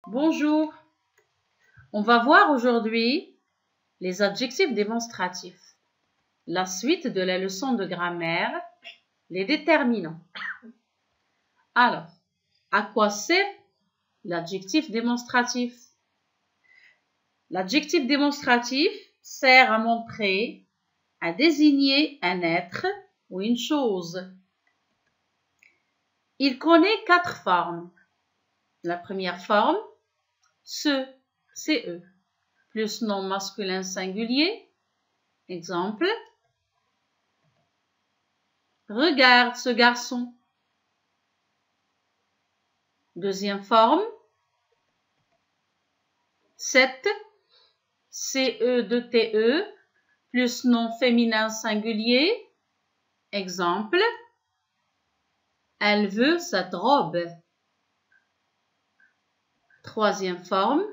Bonjour, on va voir aujourd'hui les adjectifs démonstratifs, la suite de la leçon de grammaire, les déterminants. Alors, à quoi sert l'adjectif démonstratif? L'adjectif démonstratif sert à montrer, à désigner un être ou une chose. Il connaît 4 formes. La première forme, ce, CE, plus nom masculin singulier. Exemple, regarde ce garçon. Deuxième forme, cette, CE de TE, plus nom féminin singulier. Exemple, elle veut cette robe. Troisième forme,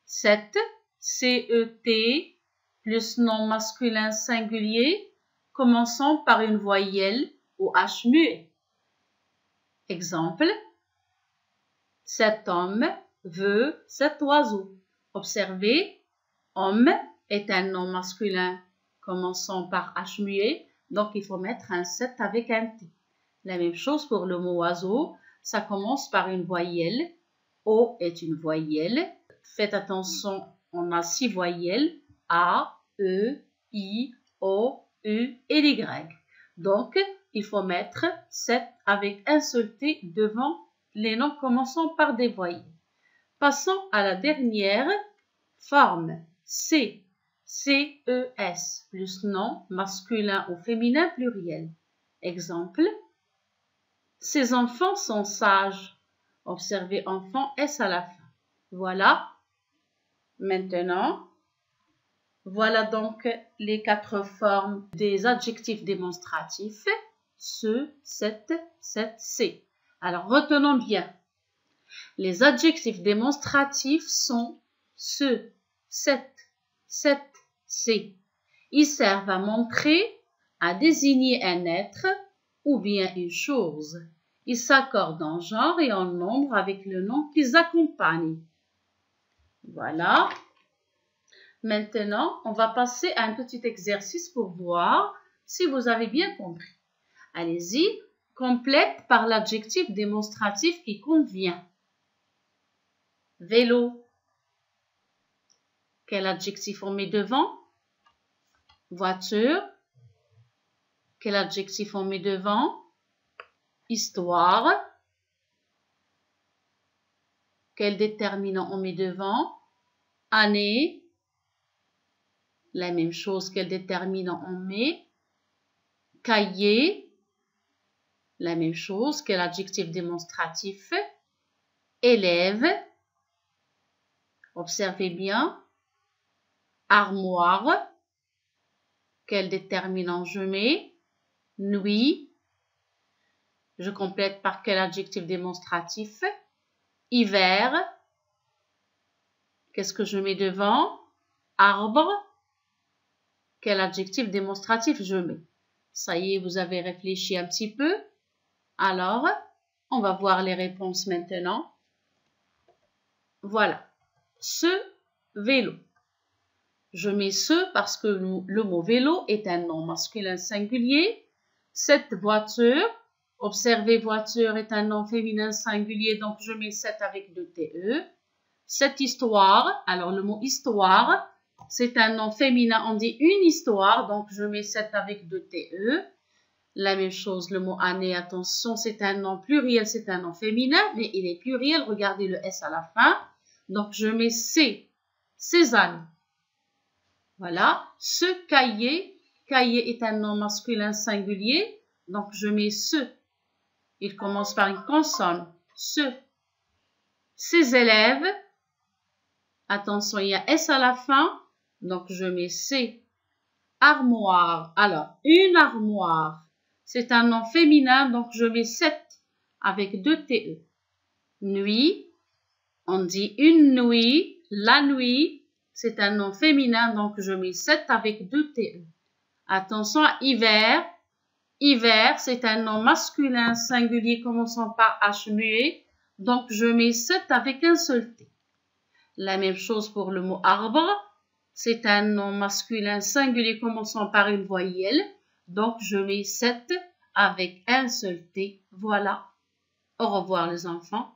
cette, CET, plus nom masculin singulier, commençant par une voyelle ou H muet. Exemple, cet homme veut cet oiseau. Observez, homme est un nom masculin commençant par H muet, donc il faut mettre un 7 avec un T. La même chose pour le mot oiseau, ça commence par une voyelle. O est une voyelle. Faites attention, on a 6 voyelles. A, E, I, O, U et Y. Donc, il faut mettre 7 avec un seul T devant les noms commençant par des voyelles. Passons à la dernière forme. C, C-E-S, plus nom masculin ou féminin pluriel. Exemple, ces enfants sont sages. Observez enfant S à la fin. Voilà. Maintenant, voilà donc les 4 formes des adjectifs démonstratifs. Ce, cette, C. Alors, retenons bien. Les adjectifs démonstratifs sont ce, cette, C. Ils servent à montrer, à désigner un être ou bien une chose. Ils s'accordent en genre et en nombre avec le nom qu'ils accompagnent. Voilà. Maintenant, on va passer à un petit exercice pour voir si vous avez bien compris. Allez-y, complète par l'adjectif démonstratif qui convient. Vélo. Quel adjectif on met devant? Voiture. Quel adjectif on met devant? Histoire. Quel déterminant on met devant? Année. La même chose, quel déterminant on met? Cahier. La même chose, quel adjectif démonstratif? Élève. Observez bien. Armoire. Quel déterminant je mets? Nuit. Je complète par quel adjectif démonstratif? Hiver. Qu'est-ce que je mets devant? Arbre. Quel adjectif démonstratif je mets? Ça y est, vous avez réfléchi un petit peu. Alors, on va voir les réponses maintenant. Voilà. Ce vélo. Je mets ce parce que le mot vélo est un nom masculin singulier. Cette voiture. Observez, voiture est un nom féminin singulier, donc je mets 7 avec 2 TE. Cette histoire, alors le mot histoire, c'est un nom féminin, on dit une histoire, donc je mets 7 avec 2 TE. La même chose, le mot année, attention, c'est un nom pluriel, c'est un nom féminin, mais il est pluriel, regardez le S à la fin. Donc je mets C, Cézanne. Voilà, ce cahier, cahier est un nom masculin singulier, donc je mets ce. Il commence par une consonne. Ce. Ces élèves. Attention, il y a S à la fin. Donc, je mets C. Armoire. Alors, une armoire. C'est un nom féminin. Donc, je mets 7 avec 2 TE. Nuit. On dit une nuit. La nuit. C'est un nom féminin. Donc, je mets 7 avec 2 TE. Attention à hiver. Hiver, c'est un nom masculin singulier commençant par H muet, donc je mets 7 avec un seul T. La même chose pour le mot arbre. C'est un nom masculin singulier commençant par une voyelle. Donc, je mets 7 avec un seul T. Voilà. Au revoir les enfants.